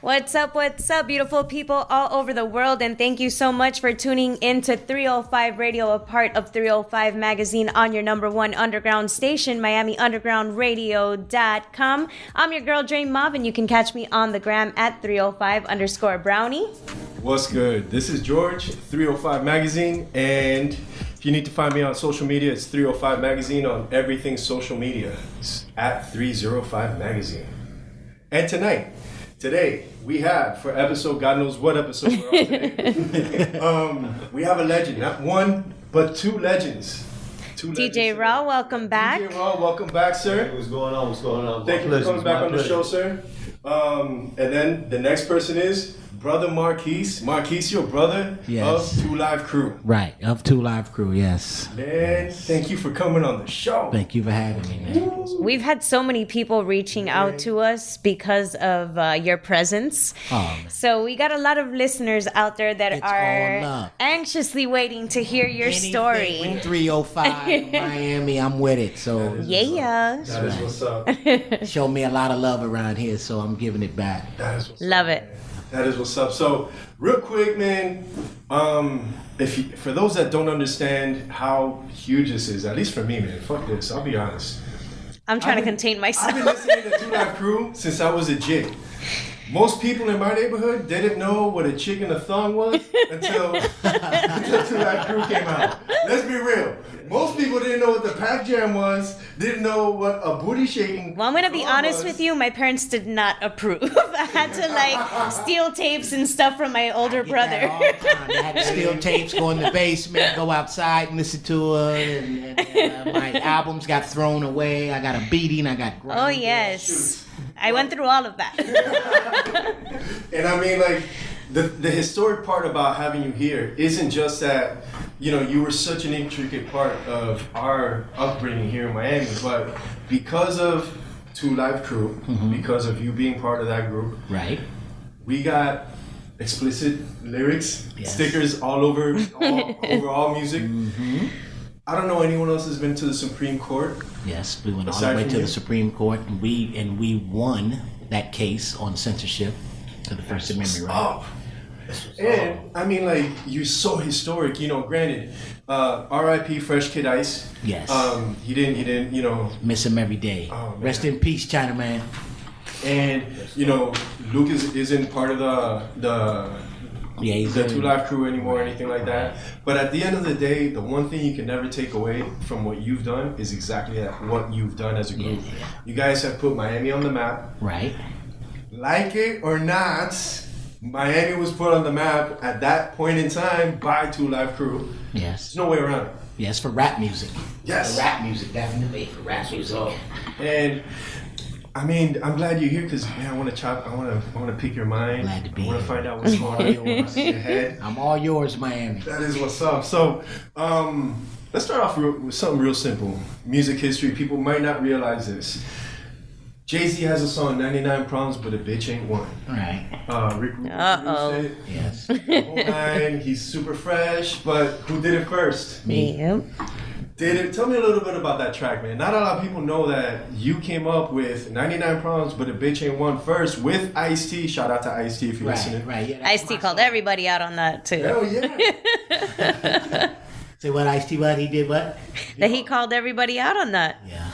What's up, beautiful people all over the world, and thank you so much for tuning in to 305 Radio, a part of 305 Magazine on your number one underground station, MiamiUndergroundRadio.com. I'm your girl, Dre Mauve, and you can catch me on the gram at 305_Brownie. What's good? This is George, 305 Magazine, and if you need to find me on social media, it's 305 Magazine on everything social media. It's at 305 Magazine. And today, we have, for episode, God knows what episode we're on today, we have a legend, not one, but two legends. DJ Raw, welcome back. DJ Raw, welcome back, sir. Hey, what's going on? Thank you for coming back on the show, sir. And then the next person is Brother Marquis. Marquis, your brother of 2 Live Crew. Right, of 2 Live Crew, yes. Man, thank you for coming on the show. Thank you for having me, man. We've had so many people reaching out to us because of your presence. Oh, so we got a lot of listeners out there that are anxiously waiting to hear your story. With 305 Miami, I'm with it. So that is what's up. Show me a lot of love around here, so I'm giving it back. That is what's Love up, it. Man. That is what's up. So, real quick, man, for those that don't understand how huge this is, at least for me, man, fuck this, I'll be honest. I'm trying to contain myself. I've been listening to 2 Live Crew since I was a jit. Most people in my neighborhood didn't know what a chick and a thong was until 2 Live Crew came out. Let's be real. Most people didn't know what the Pac Jam was, didn't know what a booty shaking. Well, I'm going to be honest with you. My parents did not approve. I had to steal tapes and stuff from my older brother. I had to steal tapes, go in the basement, go outside and listen to it. And my albums got thrown away. I got a beating. I got grounded. Oh, yes. I went through all of that. And I mean, the historic part about having you here isn't just that, you were such an intricate part of our upbringing here in Miami, but because of 2 Live Crew, because of you being part of that group, right? We got explicit lyrics, stickers all over all music. Mm-hmm. I don't know anyone else has been to the Supreme Court. Yes, we went all the way to the Supreme Court, and we won that case on censorship to the First Amendment right. And I mean, you're so historic. Granted, R.I.P. Fresh Kid Ice. Yes. He didn't. Miss him every day. Oh, rest in peace, Chinaman. And Luke isn't part of the 2 Live Crew anymore or anything like that. But at the end of the day, the one thing you can never take away from what you've done is exactly what you've done as a group. Yeah. You guys have put Miami on the map. Right. Like it or not, Miami was put on the map at that point in time by 2 Live Crew. Yes. There's no way around it. Yes, for rap music. Yes. For rap music, definitely. For rap music. And I mean, I'm glad you're here because, man, I want to pick your mind. Glad to be here. I want to find out what's going on in your head. I'm all yours, Miami. That is what's up. So, let's start off with something real simple. Music history. People might not realize this. Jay-Z has a song, 99 Problems, but a bitch ain't one. Right. Rick Rubin produced it. Yes. He's super fresh, but who did it first? Me. Yep. Tell me a little bit about that track, man. Not a lot of people know that you came up with 99 Problems, but a bitch ain't one first with Ice-T. Shout out to Ice-T if you're listening. Right, yeah. Ice-T called everybody out on that, too. Hell yeah. Say what, Ice-T, what? He did what? That he called everybody out on that. Yeah.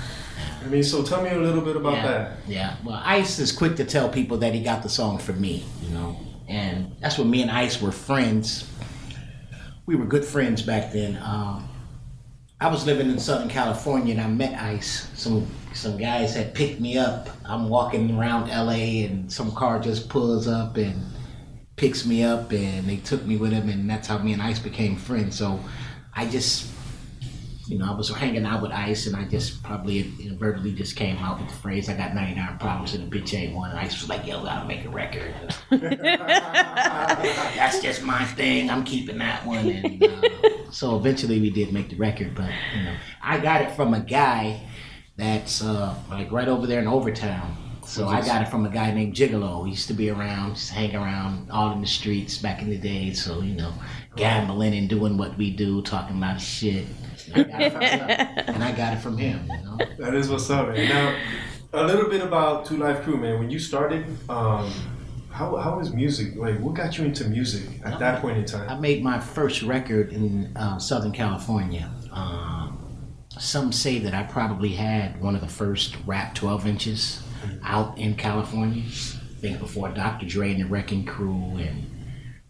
I mean, so tell me a little bit about that. Yeah. Well, Ice is quick to tell people that he got the song from me, And that's when me and Ice were friends. We were good friends back then. I was living in Southern California and I met Ice. Some guys had picked me up. I'm walking around LA and some car just pulls up and picks me up and they took me with him, and that's how me and Ice became friends. So I just, I was hanging out with Ice and I just probably inadvertently just came out with the phrase, I got 99 problems and a bitch ain't one. And Ice was like, yo, gotta make a record. That's just my thing. I'm keeping that one. And so eventually we did make the record, but I got it from a guy that's right over there in Overtown. So I got it from a guy named Gigolo. He used to be around, just hang around all in the streets back in the day. So, gambling and doing what we do, talking about shit. And I got it from him. That is what's up, man. Now, a little bit about 2 Live Crew, man. When you started, how how was music? Like, what got you into music at that point in time? I made my first record in Southern California. Some say that I probably had one of the first rap 12 inches out in California. I think before Dr. Dre and the Wrecking Crew, and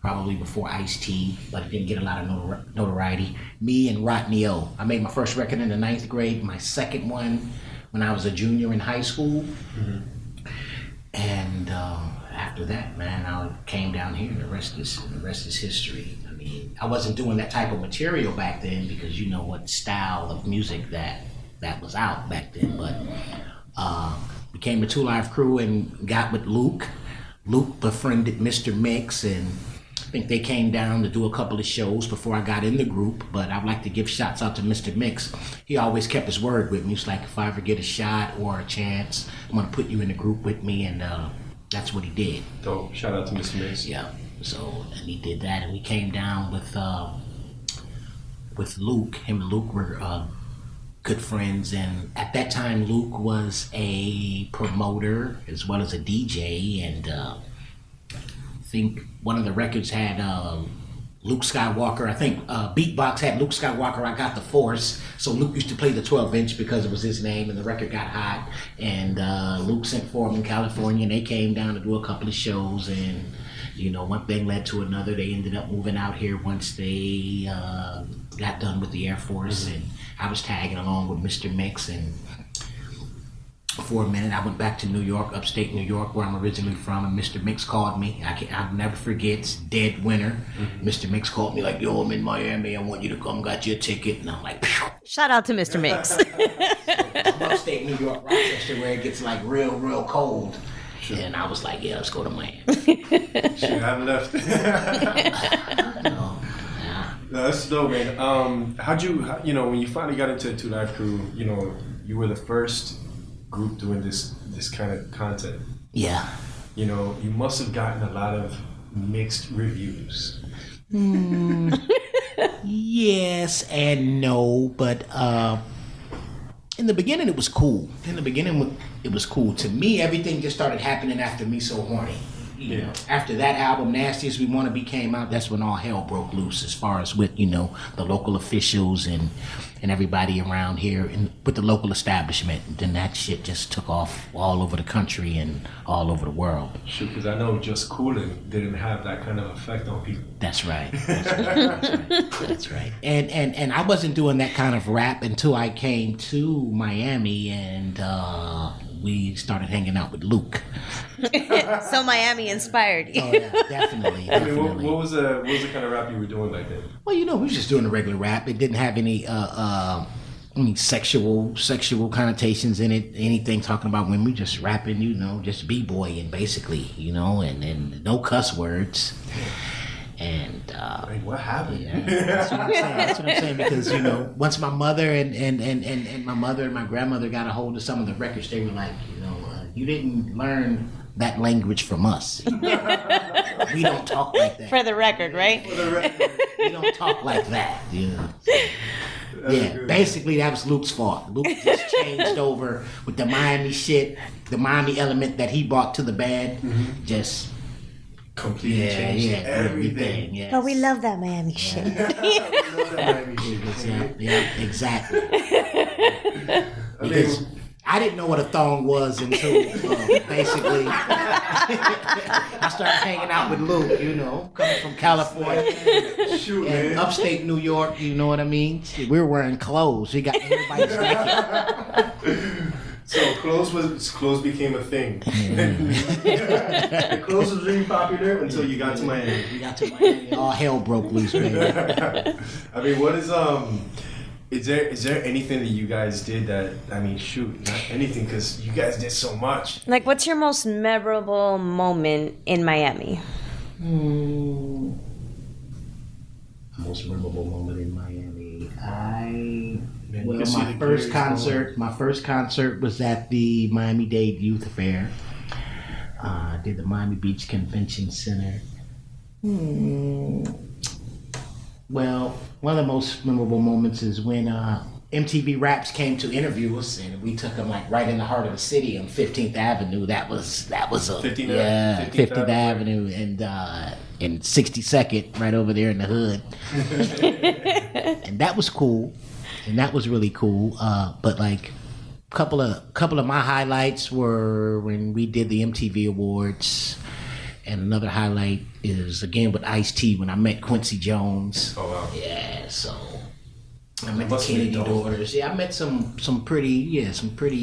probably before Ice-T, but it didn't get a lot of notoriety. Me and Rodney O. I made my first record in the 9th grade, my second one when I was a junior in high school. And after that, man, I came down here. The rest is history. I mean, I wasn't doing that type of material back then because you know what style of music that was out back then. But became a 2 Live Crew and got with Luke. Luke befriended Mr. Mix, and I think they came down to do a couple of shows before I got in the group. But I'd like to give shots out to Mr. Mix. He always kept his word with me. He's like, if I ever get a shot or a chance, I'm gonna put you in the group with me, and that's what he did. Dope. Shout out to Mr. Mix. Yeah. So, and he did that, and we came down with Luke. Him and Luke were good friends, and at that time, Luke was a promoter as well as a DJ, and I think one of the records had Luke Skywalker. I think Beatbox had Luke Skywalker, I Got the Force. So Luke used to play the 12-inch because it was his name, and the record got hot. And Luke sent for him in California, and they came down to do a couple of shows. And, you know, one thing led to another. They ended up moving out here once they got done with the Air Force. And I was tagging along with Mr. Mix. And for a minute, I went back to New York, upstate New York, where I'm originally from, and Mr. Mix called me. I'll never forget, it's dead winter. Mr. Mix called me like, yo, I'm in Miami, I want you to come, got you a ticket. And I'm like, phew. Shout out to Mr. Mix. I'm upstate New York, Rochester, where it gets like real cold. Sure. And I was like, yeah, let's go to Miami. Shit, I haven't left. No, that's dope, man. How'd you, when you finally got into 2 Live Crew, you were the first group doing this kind of content. Yeah. You must have gotten a lot of mixed reviews. Yes and no, but in the beginning it was cool. It was cool. To me, everything just started happening after Me So Horny. You know, after that album, Nasty As We Wanna Be came out, that's when all hell broke loose as far as with, the local officials and everybody around here and with the local establishment. And then that shit just took off all over the country and all over the world. Sure, because I know Just Coolin' didn't have that kind of effect on people. That's right. That's right. And I wasn't doing that kind of rap until I came to Miami and we started hanging out with Luke. So Miami inspired you. Oh yeah, definitely. I mean, what was the kind of rap you were doing back then? Well, we was just doing a regular rap. It didn't have any sexual connotations in it. Anything talking about women, just rapping, just b-boying basically, and no cuss words. And what happened? Yeah, that's what I'm saying. Because once my mother and my mother and my grandmother got a hold of some of the records, they were like, you didn't learn that language from us. We don't talk like that. For the record, right? For the record. We don't talk like that. Yeah, good. Basically that was Luke's fault. Luke just changed over with the Miami shit, the Miami element that he brought to the band. Just completely changed everything. Yeah. But we love that Miami shit. We love that Miami shit. Yeah, exactly. Because I didn't know what a thong was until basically I started hanging out with Luke, coming from California. Shoot, and man. upstate New York, you know what I mean? We were wearing clothes. We got everybody's naked. So clothes became a thing. Clothes was really popular until you got to Miami. We got to Miami, all hell broke loose, baby. I mean, what is there anything that you guys did that, not anything, because you guys did so much. Like, what's your most memorable moment in Miami? Most memorable moment in Miami. My first concert was at the Miami-Dade Youth Fair. I did the Miami Beach Convention Center. Well, one of the most memorable moments is when MTV Raps came to interview us, and we took them like right in the heart of the city on 15th Avenue. That was a 15th Avenue and 62nd right over there in the hood, and that was cool, and that was really cool. But like couple of my highlights were when we did the MTV Awards, and another highlight is again with Ice-T when I met Quincy Jones. Oh wow! Yeah, so. I met the Kennedy daughters. Yeah, I met some pretty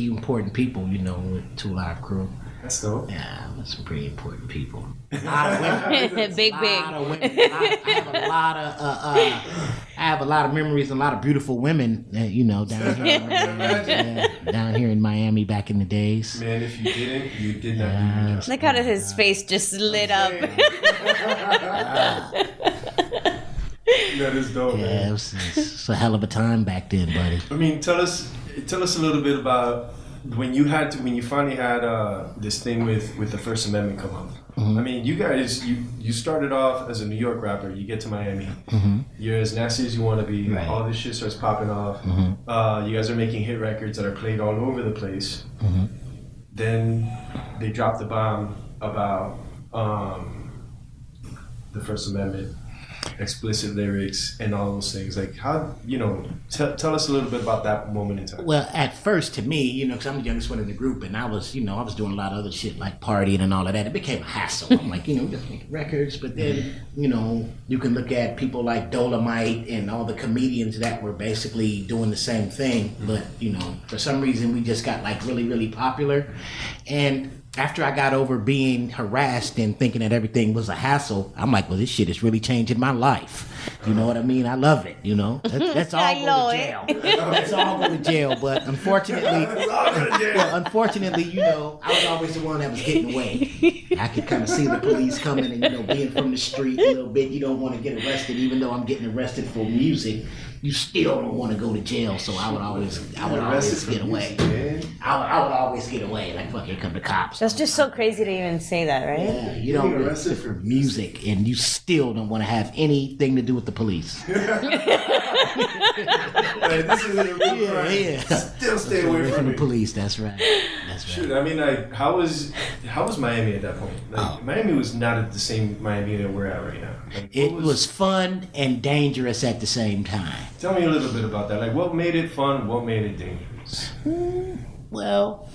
important people, you know, with 2 Live Crew. That's dope. Yeah, I met some pretty important people. A lot of women. Big. I have a lot of memories and a lot of beautiful women, you know, down here. Down here in Miami back in the days. Man, if you didn't, you did not do Look how his face just lit up. That is dope, man. Yeah, it's a hell of a time back then, buddy. I mean, tell us a little bit about when you finally had this thing with the First Amendment come up. Mm-hmm. I mean, you guys, you started off as a New York rapper. You get to Miami. Mm-hmm. You're as nasty as you want to be. Right. All this shit starts popping off. Mm-hmm. You guys are making hit records that are played all over the place. Mm-hmm. Then they drop the bomb about the First Amendment, explicit lyrics, and all those things. Like, how, you know, tell us a little bit about that moment in time. Well, at first, to me, you know, because I'm the youngest one in the group, and I was doing a lot of other shit like partying and all of that. It became a hassle. I'm like, you know, just making records. But then, you know, you can look at people like Dolomite and all the comedians that were basically doing the same thing. But, you know, for some reason, we just got like really, really popular. And after I got over being harassed and thinking that everything was a hassle, I'm like, well, this shit is really changing my life. You know what I mean? I love it, you know? That's all go to jail. That's all go to jail. But unfortunately, you know, I was always the one that was getting away. I could kind of see the police coming and, you know, being from the street a little bit. You don't want to get arrested, even though I'm getting arrested for music. You still don't want to go to jail, so I would always get away. I would always get away. Like, fuck, here come the cops. That's just so crazy to even say that, right? Yeah, you don't get arrested for music, and you still don't want to have anything to do with the police. This is a real crime. Yeah. Still stay away from the police. That's right. Shoot, I mean, like, how was Miami at that point? Like, Miami was not at the same Miami that we're at right now. Like, it was fun and dangerous at the same time. Tell me a little bit about that. Like, what made it fun? What made it dangerous? Well,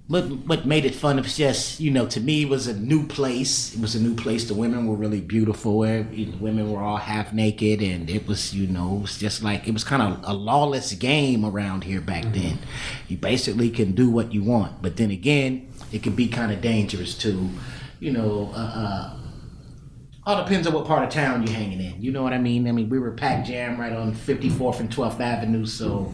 what made it fun was just, you know, to me, it was a new place. It was a new place. The women were really beautiful. The women were all half naked, and it was, you know, it was just like, it was kind of a lawless game around here back then. You basically can do what you want, but then again, it can be kind of dangerous too. You know, all depends on what part of town you're hanging in. You know what I mean? I mean, we were packed jam right on 54th and 12th Avenue, so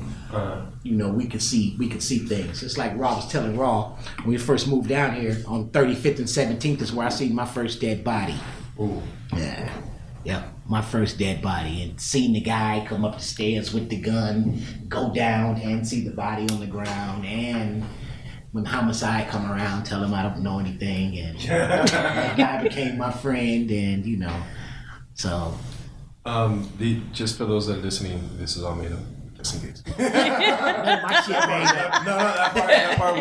you know, we could see things. It's like Raw was telling Raw when we first moved down here on 35th and 17th is where I seen my first dead body. Ooh. Yeah. Yep, my first dead body, and seeing the guy come up the stairs with the gun, go down and see the body on the ground, and when homicide come around, tell him I don't know anything, and that guy became my friend, and you know, so. Just for those that are listening, this is all made up. Just in case. My shit made up. No, that part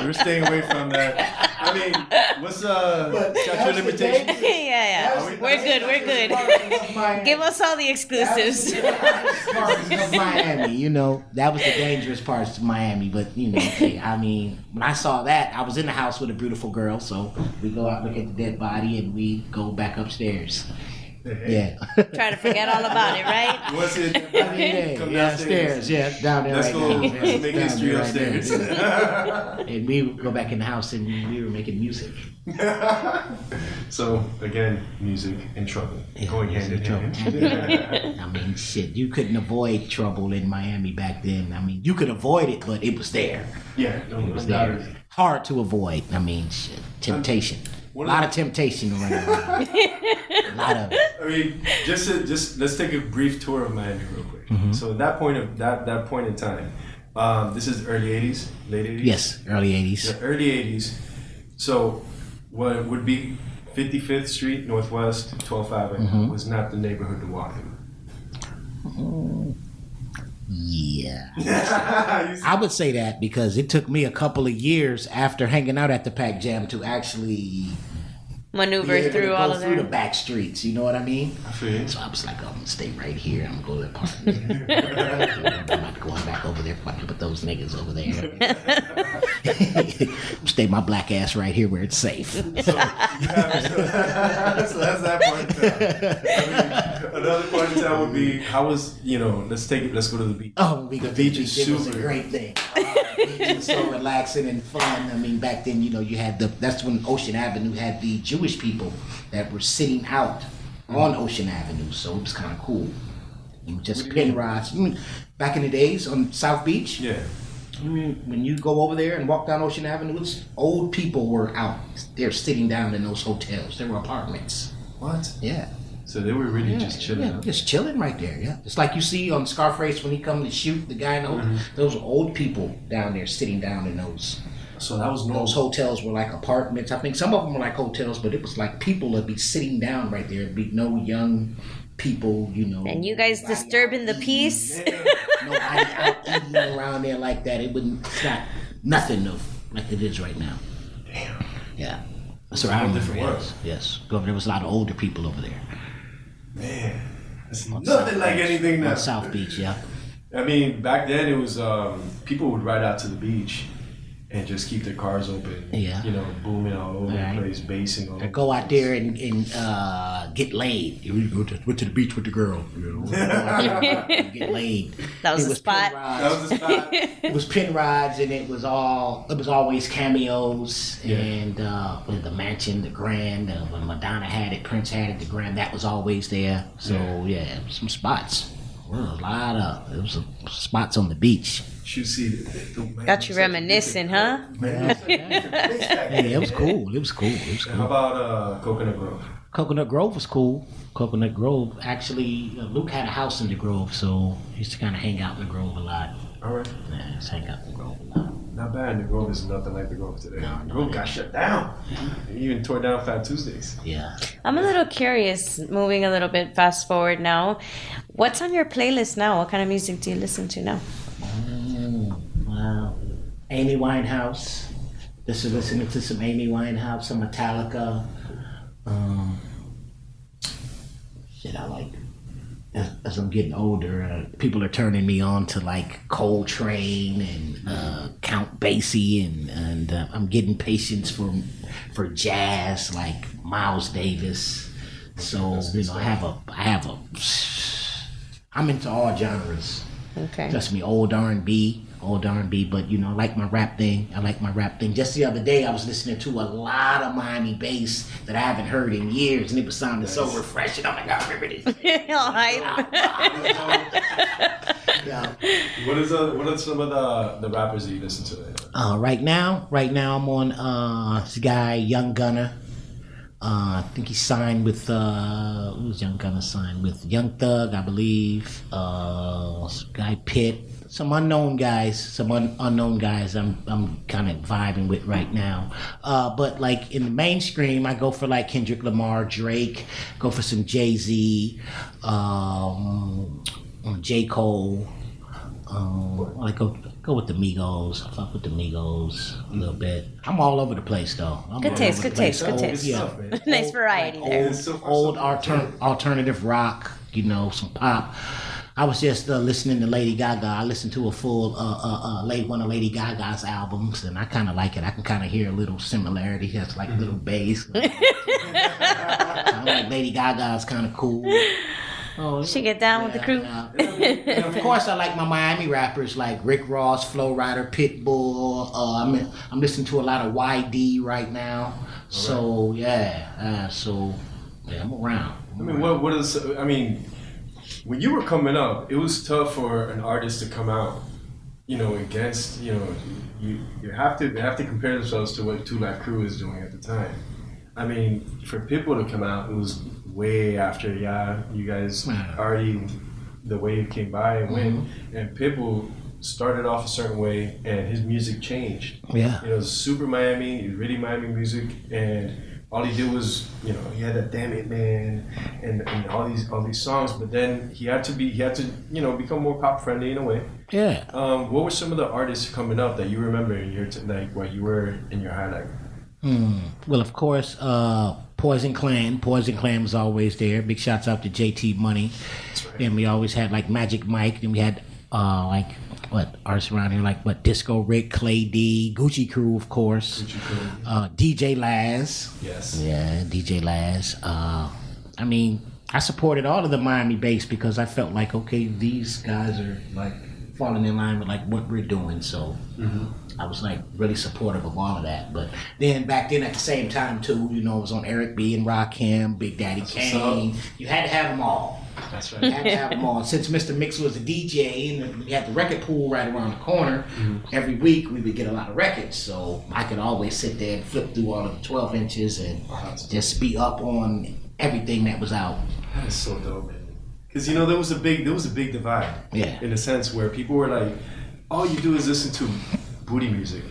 we're staying away from that. I mean, what's statute of limitations? Yeah. We're good. Give us all the exclusives. Of Miami, you know, that was the dangerous parts of Miami. But you know, I mean, when I saw that, I was in the house with a beautiful girl, so we go out, look at the dead body, and we go back upstairs. Yeah. Try to forget all about it, right? What's it? Come downstairs. Yeah, down there. Let's right go. now. Let's make history upstairs. And we would go back in the house and we were making music. So again, music and trouble going hand in hand. I mean, shit, you couldn't avoid trouble in Miami back then. I mean, you could avoid it, but it was there. Yeah, it was there. Hard to avoid. I mean, shit, temptation. A lot of temptation around. A lot of it. I mean, just let's take a brief tour of Miami real quick. Mm-hmm. So at that point in time, this is early 80s, late 80s? Yes, early 80s. Yeah, early 80s. So what would be 55th Street Northwest, 12th Avenue was not the neighborhood to walk in. Yeah. I would say that because it took me a couple of years after hanging out at the Pac Jam to actually maneuver through all of through them. the back streets, you know what I mean? I feel you. So I was like, I'm gonna stay right here. I'm gonna go to the apartment. I'm not going back over there fucking with those niggas over there. Stay my black ass right here where it's safe. So that's that part of town. I mean, another part of town would be let's go to the beach. Oh, the beach is it was a super great thing. The beach was so relaxing and fun. I mean, back then, you had that's when Ocean Avenue had the Jewish people that were sitting out on Ocean Avenue, so it was kind of cool. Just pin rods. Back in the days on South Beach. Yeah. When you go over there and walk down Ocean Avenue, old people were out. They're sitting down in those hotels. There were apartments. What? Yeah. So they were really just chilling. Yeah, just chilling right there. Yeah, it's like you see on Scarface when he comes to shoot the guy in the hotel. Those old people down there sitting down in those. So that was those hotels were like apartments. I think some of them were like hotels, but it was like people would be sitting down right there. There'd be no young people, And you guys disturbing the peace? Nobody out eating around there like that. It's not nothing of like it is right now. Damn. Yeah. That's where I remember. Different world. Yes. There was a lot of older people over there. Man, it's nothing like anything now. On South Beach, yeah. I mean, back then it was people would ride out to the beach and just keep their cars open. Yeah. Booming all over the place, bassing all over. Or go out there and get laid. Went to the beach with the girl. Get laid. That was the spot. That was the spot. It was pin rods, and it was always cameos, and with the mansion, the Grand, when Madonna had it, Prince had it, the Grand, that was always there. So yeah, some spots. Well, there was some spots on the beach. You see, got you reminiscing, huh? Yeah, it was cool. It was cool. How about Coconut Grove? Coconut Grove was cool. Coconut Grove, actually, Luke had a house in the Grove, so he used to kind of hang out in the Grove a lot. All right. Yeah, just hang out in the Grove a lot. Not bad. The Grove is nothing like the Grove today. No, the Grove got shut down. They even tore down Fat Tuesdays. Yeah. I'm a little curious, moving a little bit fast forward now. What's on your playlist now? What kind of music do you listen to now? Wow. Amy Winehouse. Just listening to some Amy Winehouse, some Metallica. I like. As I'm getting older, people are turning me on to like Coltrane and Count Basie, and I'm getting patience for jazz like Miles Davis. So I'm into all genres. Okay. Trust me, old R&B, but I like my rap thing. Just the other day, I was listening to a lot of Miami bass that I haven't heard in years, and it was sounding so refreshing. I'm like, I remember this. All hype. Yeah. What are some of the rappers that you listen to? Right now I'm on this guy, Young Gunner. I think he signed with who's Young Gunner signed with? Young Thug, I believe. Some guy Pitt. Some unknown guys I'm kind of vibing with right now. But like in the mainstream, I go for like Kendrick Lamar, Drake, go for some Jay-Z, J. Cole. I go with the Migos. I fuck with the Migos a little bit. I'm all over the place though. Good taste. Yeah. Nice variety there. Old alternative rock, some pop. I was just listening to Lady Gaga. I listened to a full one of Lady Gaga's albums, and I kind of like it. I can kind of hear a little similarity. It's like little bass. I like Lady Gaga's kind of cool. She get down with the crew. And of course, I like my Miami rappers like Rick Ross, Flo Rida, Pitbull. I'm listening to a lot of YD right now. So I'm around. When you were coming up, it was tough for an artist to come out, against, they have to compare themselves to what 2 Live Crew is doing at the time. I mean, for Pitbull to come out, it was way after, you guys already, the wave came by and went, and Pitbull started off a certain way, and his music changed. Yeah. It was super Miami, really Miami music, and all he did was, you know, he had that Damn It Man and all these songs, but then he had to, you know, become more pop friendly in a way. Yeah. What were some of the artists coming up that you remember in your like while you were in your highlight? Well, of course, Poison Clan. Poison Clan was always there. Big shouts out to JT Money. That's right. Then we always had like Magic Mike. Then we had like what artists around here like what Disco Rick, Clay D, Gucci Crew, of course. Gucci Crew. DJ Laz. Yes. Yeah, DJ Laz. I mean, I supported all of the Miami bass because I felt like, okay, these guys are like falling in line with like what we're doing. So I was like really supportive of all of that. But then back then at the same time too, you know, it was on Eric B and Rakim, Big Daddy Kane. You had to have them all. That's right. You had to have them all. Since Mr. Mix was a DJ and we had the record pool right around the corner, every week we would get a lot of records. So I could always sit there and flip through all of the 12 inches and just be up on everything that was out. That is so dope, man. Because, you know, there was a big divide. Yeah. In a sense where people were like, all you do is listen to booty music.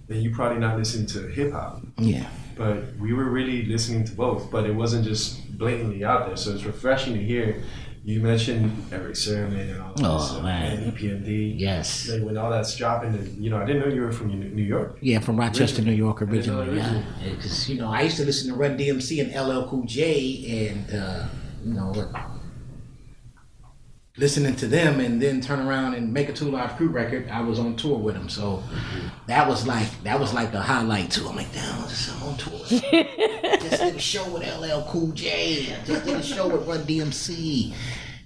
Then you probably not listening to hip hop. Yeah. But we were really listening to both, but it wasn't just blatantly out there. So it's refreshing to hear. You mentioned Eric Sermon and all this stuff, man. and EPMD. Yes. Like when all that's dropping, and, you know, I didn't know you were from New York. Yeah, from Rochester, New York originally. Yeah. Because, you know, I used to listen to Run DMC and LL Cool J and, you know, listening to them and then turn around and make a 2 Live Crew record. I was on tour with them, so that was like a highlight too. I'm like, damn, I'm on tour. Just did a show with LL Cool J. Just did a show with Run DMC.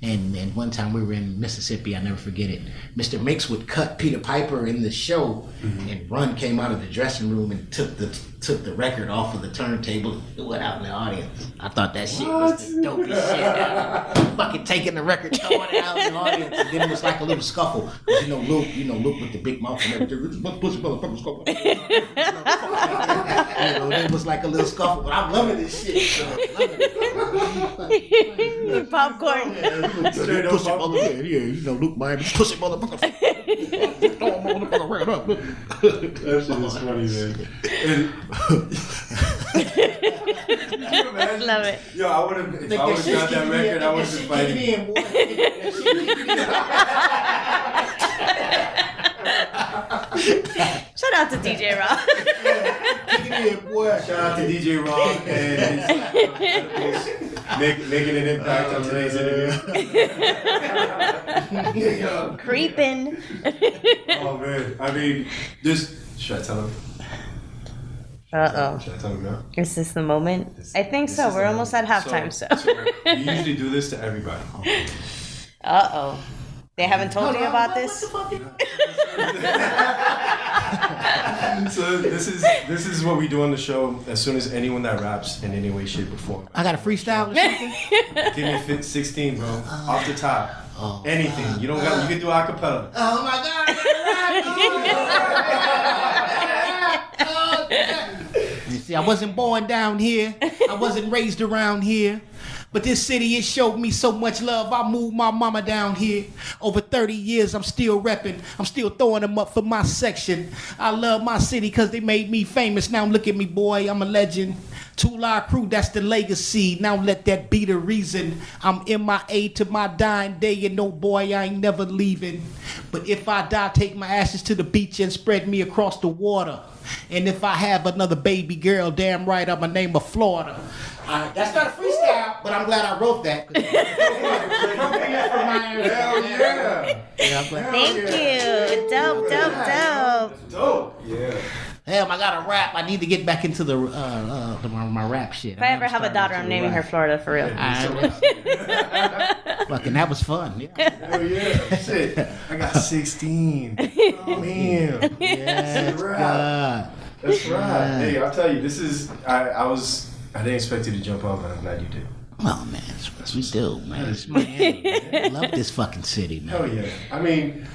And one time we were in Mississippi, I'll never forget it. Mr. Mix would cut Peter Piper in the show, and Run came out of the dressing room and took the record off of the turntable and threw it out in the audience. I thought that shit was the dopest shit. Fucking taking the record, throwing it out in the audience, and then it was like a little scuffle. You know, Luke with the big mouth and everything. Pussy motherfucker scuffle. You know, it was like a little scuffle, but I'm loving this shit. So I'm loving it. Popcorn. Straight up Pussy motherfucker, yeah, you know, Luke Miami, pussy motherfucker. Throw a motherfucker right up. That shit is funny, man. And, Love it. Yo, I would have, if I would have got that record, I would have been fighting. Shout out to DJ Rob. Shout out to DJ Rob and making an impact on today's interview. Creeping. Oh man, I mean, should I tell him? Should I tell him now? Is this the moment? I think so. We're almost at halftime, so. We usually do this to everybody. They haven't told you about this? So this is what we do on the show as soon as anyone that raps in any way, shape, or form. I got a freestyle or something? Give me 16, bro. Off the top. Anything. You don't got. You can do acapella. Oh my God! You see, I wasn't born down here. I wasn't raised around here. But this city, it showed me so much love. I moved my mama down here. Over 30 years, I'm still repping. I'm still throwing them up for my section. I love my city because they made me famous. Now look at me, boy, I'm a legend. 2 Live Crew, that's the legacy. Now let that be the reason. I'm MIA to my dying day, and no boy, I ain't never leaving. But if I die, take my ashes to the beach and spread me across the water. And if I have another baby girl, damn right, I'ma name her Florida. That's not a freestyle, but I'm glad I wrote that. Hell yeah! Thank you. Dope. Dope. Yeah. Damn, I gotta rap. I need to get back into my rap shit. If I ever have a daughter, I'm naming her Florida for real. Fucking, that was fun. Yeah. Hell yeah. Shit. I got 16. Oh, man. Yes, God. That's right. Hey, I'll tell you, this is, I didn't expect you to jump on, but I'm glad you did. Oh, man, that's what we do, man. It's Miami, man. I love this fucking city, man. Hell yeah. I mean,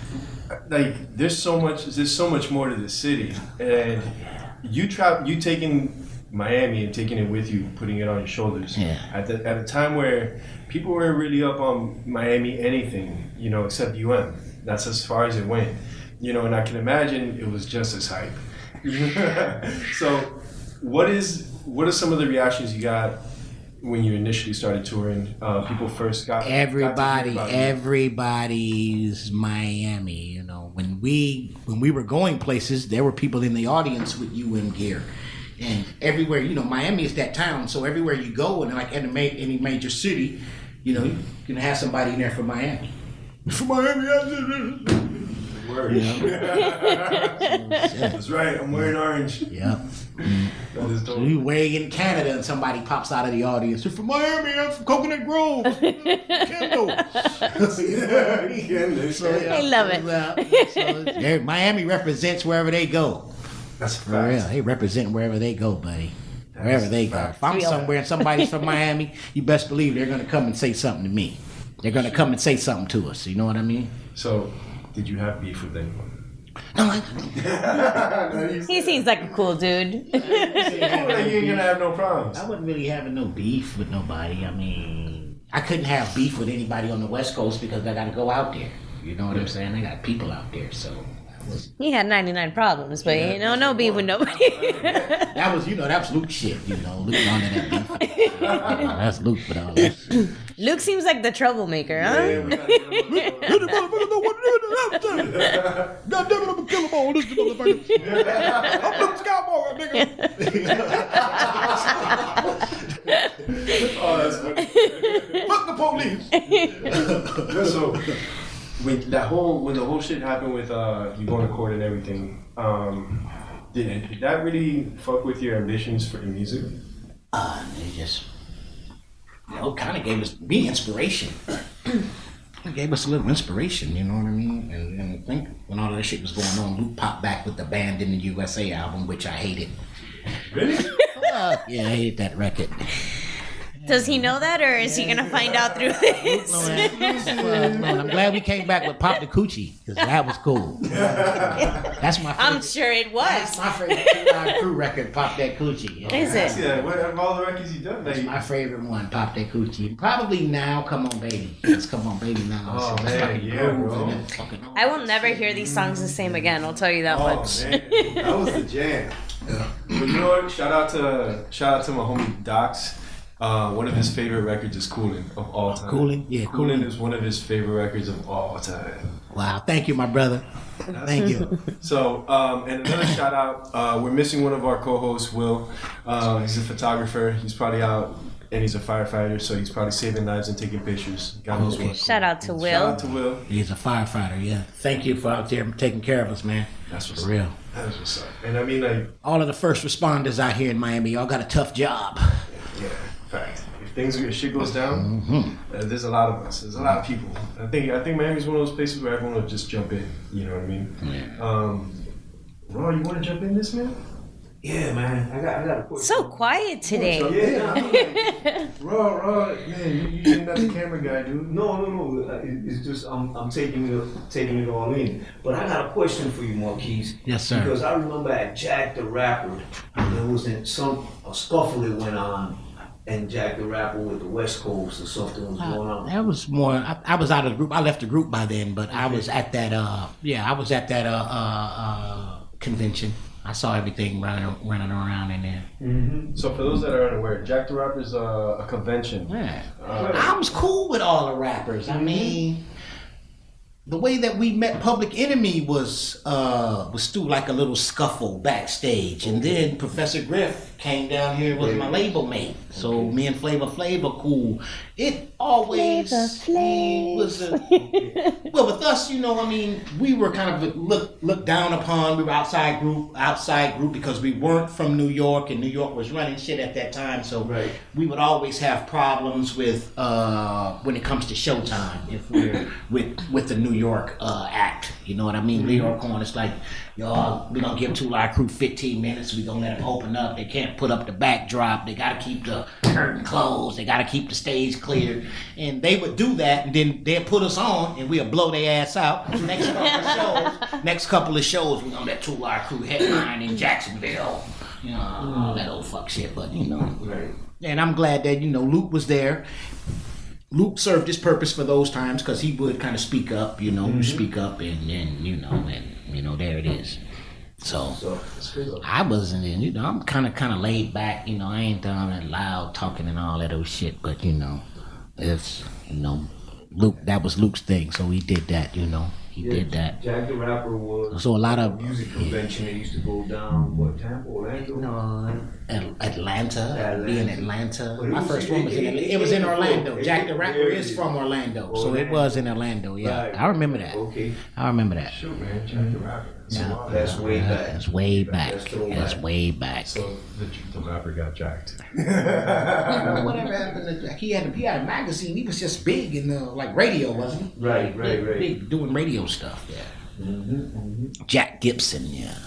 like, there's so much more to this city. And you taking Miami and taking it with you, putting it on your shoulders. Yeah. At a time where people weren't really up on Miami anything, you know, except UM. That's as far as it went. You know, and I can imagine it was just as hype. So what is what are some of the reactions you got when you initially started touring? People first got everybody's Miami. You know, when we were going places, there were people in the audience with UN gear, and everywhere. You know, Miami is that town, so everywhere you go, and like in any major city, you know, you can have somebody in there from Miami. From Miami. Word. That's right. I'm wearing orange. Yep. That is dope. So you way in Canada and somebody pops out of the audience. You're from Miami. I'm from Coconut Grove. Kendall. I love it. Miami represents wherever they go. That's a For fact. real. They represent wherever they go, buddy. Wherever they go. If I'm somewhere and somebody's from Miami, you best believe they're going to come and say something to me. They're going to come and say something to us. You know what I mean? So, did you have beef with anyone? No, He seems like a cool dude. You ain't gonna have no problems. I wasn't really having no beef with nobody. I mean, I couldn't have beef with anybody on the West Coast because I got to go out there. You know what I'm saying? I got people out there, so He had 99 problems, but no beef with nobody. that was Luke shit. You know, Luke wanted that beef. That's Luke with all that shit. Luke seems like the troublemaker, huh? Yeah, we gotta get him on the show. God damn it, I'm gonna kill them all. This motherfucker. I'm Luke Skywalker, nigga. Oh, that's funny. Fuck the police. So, when the whole shit happened with you going to court and everything, did that really fuck with your ambitions for the music? It just, kind of gave me inspiration. It gave us a little inspiration, you know what I mean? And I think when all of that shit was going on, Luke popped back with the Band in the USA album, which I hated. Really? Yeah, I hated that record. Does he know that, or is he gonna find out through this? No, I'm glad we came back with Pop the Coochie, because that was cool. That's my favorite. I'm sure it That's was. my favorite Crew record, Pop That Coochie. Is it? Yeah, what of all the records you done, That's baby? my favorite one, Pop That Coochie. Probably Now, Come On Baby. It's Come On Baby now. Oh, It's man, fucking yeah, groove bro. and it's fucking- I will never hear these songs the same again. I'll tell you that Oh much. man, that was the jam. But you know what? Shout out to my homie Docs. One of his favorite records is Coolin' of all time. Coolin'? Yeah, Coolin' Coolin'. is one of his favorite records of all time. Wow, thank you, my brother. Thank you. So, and another shout out, we're missing one of our co-hosts, Will. He's a photographer. He's probably out, and he's a firefighter, so he's probably saving lives and taking pictures. God knows what. Shout out to Shout Will. out to Will. He's a firefighter, yeah. Thank you for out there taking care of us, man. That's what's For real. That's what's up. And I mean, like, All of the first responders out here in Miami, y'all got a tough job. yeah, fact. If shit goes down, there's a lot of us. There's a lot of people. I think Miami's one of those places where everyone will just jump in. You know what I mean? Yeah. Ron, you want to jump in this, man? Yeah, man. I got a question. So quiet today. Yeah. I'm like, Ron, man, you're not the camera guy, dude. No. It's just I'm taking it all in. But I got a question for you, Marquis. Yes, sir. Because I remember at Jack the Rapper, there was a scuffle that went on, and Jack the Rapper with the West Coast or something was going on. That was more. I was out of the group. I left the group by then, but I was at that. Convention. I saw everything running around in there. So for those that are unaware, Jack the Rapper's a convention. Yeah. I was cool with all the rappers. I mean, the way that we met Public Enemy was through like a little scuffle backstage, and then Professor Griff came down here and was my label mate. So me and Flavor Flav cool. It always was. Well, with us, you know, I mean, we were kind of looked down upon. We were outside group because we weren't from New York, and New York was running shit at that time. So we would always have problems with when it comes to showtime if we're with the New York act. You know what I mean? New York on, it's like, y'all, we gonna give Two Live Crew 15 minutes. We gonna let them open up. They can't put up the backdrop. They gotta keep the curtain closed. They gotta keep the stage clear. And they would do that, and then they'd put us on, and we'll blow their ass out. Next couple of shows, we're gonna let Two Live Crew headline in Jacksonville. You know, all that old fuck shit. But you know, and I'm glad that Luke was there. Luke served his purpose for those times because he would kind of speak up, speak up, and there it is. So That's good. I wasn't in, you know, I'm kind of laid back, you know, I ain't down that loud talking and all that old shit, but you know, it's, you know, Luke, that was Luke's thing, so he did that, you know, he did that. Jack the Rapper was So a lot of music convention that used to go down, Tampa, Orlando? No, Atlanta. Be in Atlanta. But My first one was in Atlanta. It was in Orlando. Jack the Rapper is from Orlando, so it was in Orlando. Yeah, Right. I remember that. Okay. I remember that. Shoot, man, Jack the Rapper. Yeah. That's way back. That's way back. That's throwback. That's way back. So the rapper got jacked. Whatever happened to Jack? He had a magazine. He was just big in the like radio, wasn't he? Right. Big doing radio stuff. Yeah. Jack Gibson. Yeah.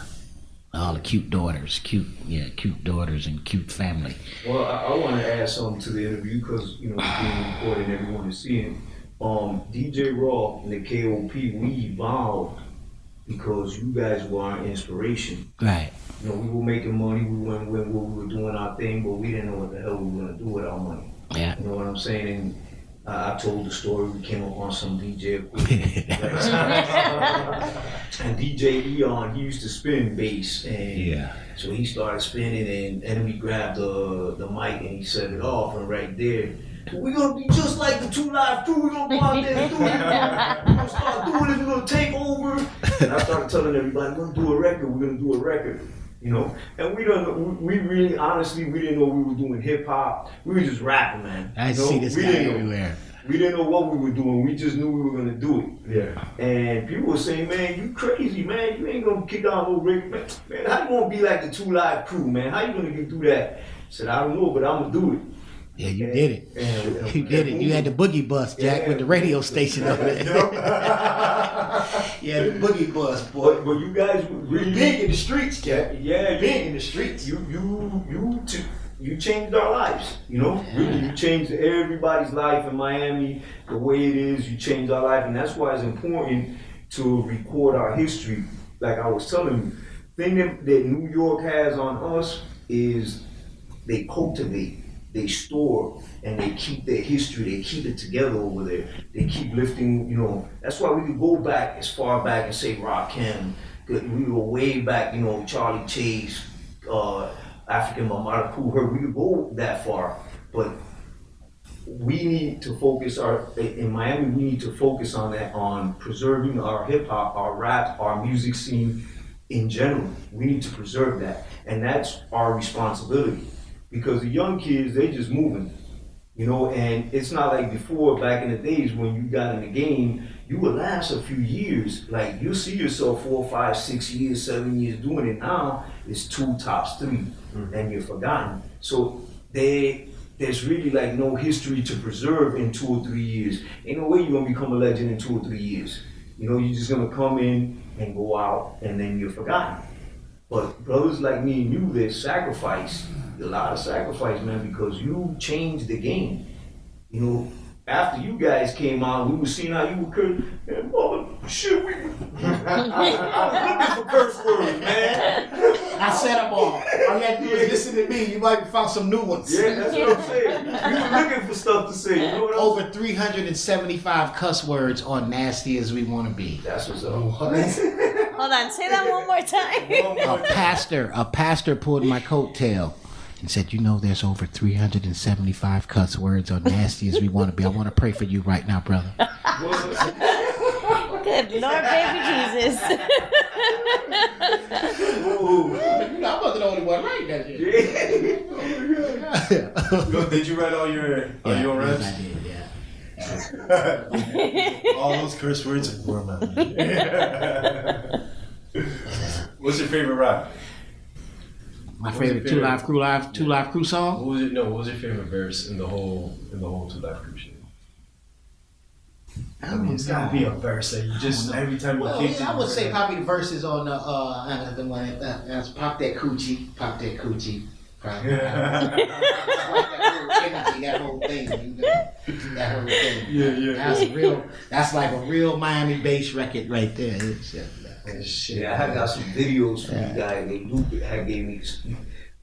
All the cute daughters, cute daughters and cute family. Well, I want to add something to the interview because, you know, it's being recorded and everyone is seeing. DJ Raw and the KOP, we evolved because you guys were our inspiration. Right. You know, we were making money, we were doing our thing, but we didn't know what the hell we were going to do with our money. Yeah. You know what I'm saying? And I told the story, we came up on some DJ equipment. And DJ Eon, he used to spin bass, and so he started spinning, and we grabbed the mic and he set it off, and right there, we're gonna be just like the 2 Live Crew. We're gonna go out there and do it. We're gonna start doing it. We're gonna take over. And I started telling everybody, we're gonna do a record. We're gonna do a record. You know, and we really, honestly, we didn't know we were doing hip hop. We were just rapping, man. I see this guy everywhere. We didn't know what we were doing. We just knew we were gonna do it. Yeah. And people were saying, man, you crazy, man. You ain't gonna kick down no Rick, man. Man, how you gonna be like the 2 Live Crew, man? How you gonna do that? I said, I don't know, but I'm gonna do it. Yeah, you did it. You did it. You had the boogie bus, Jack, with the radio station over there. Yeah, the boogie bus, boy. But you guys were really big in the streets, Jack. Yeah, Big in the streets. You changed our lives, you know? Really, you changed everybody's life in Miami the way it is. You changed our life, and that's why it's important to record our history. Like I was telling you, the thing that New York has on us is they cultivate. They store and they keep their history, they keep it together over there. They keep lifting, you know, that's why we could go back as far back and say Rakim. We were way back, you know, Charlie Chase, African Marquis, we could go that far. But we need to focus in Miami, we need to focus on that, on preserving our hip hop, our rap, our music scene in general. We need to preserve that. And that's our responsibility. Because the young kids, they just moving, you know, and it's not like before, back in the days when you got in the game, you would last a few years. Like, you see yourself 4, 5, 6 years, 7 years doing it. Now, it's 2, tops 3, and you're forgotten. So there's really like no history to preserve in 2 or 3 years. Ain't no way you're gonna become a legend in 2 or 3 years. You know, you're just gonna come in and go out, and then you're forgotten. But brothers like me and you, there's sacrifice. A lot of sacrifice, man, because you changed the game. You know, after you guys came out, we were seeing how you were cursing. Man, mother, shit, I was looking for curse words, man. I said them all. All you had to do is listen to me. You might have found some new ones. Yeah, that's what I'm saying. We were looking for stuff to say. You know what I'm Over 375 cuss words on Nasty As We Want to Be. That's what's up. Hold on, say that one more time. A pastor pulled my coattail and said, you know, there's over 375 cuss words on Nasty As We Want to Be. I want to pray for you right now, brother. Good Lord, baby Jesus. I wasn't the only one writing that shit. Did you write all your raps? Yes, I did, yeah. All those curse words were mine. What's your favorite rap? My favorite 2 Live Crew song? What was your favorite verse in the whole 2 Live Crew shit? I mean, it's gotta be a verse that you just every time you kick it. I would say probably the verses on the one that's Pop That Coochie. Probably. That whole thing. Yeah. That's like a real Miami bass record right there. It's Shit. Yeah, I got some videos from you guys. Luke had gave me.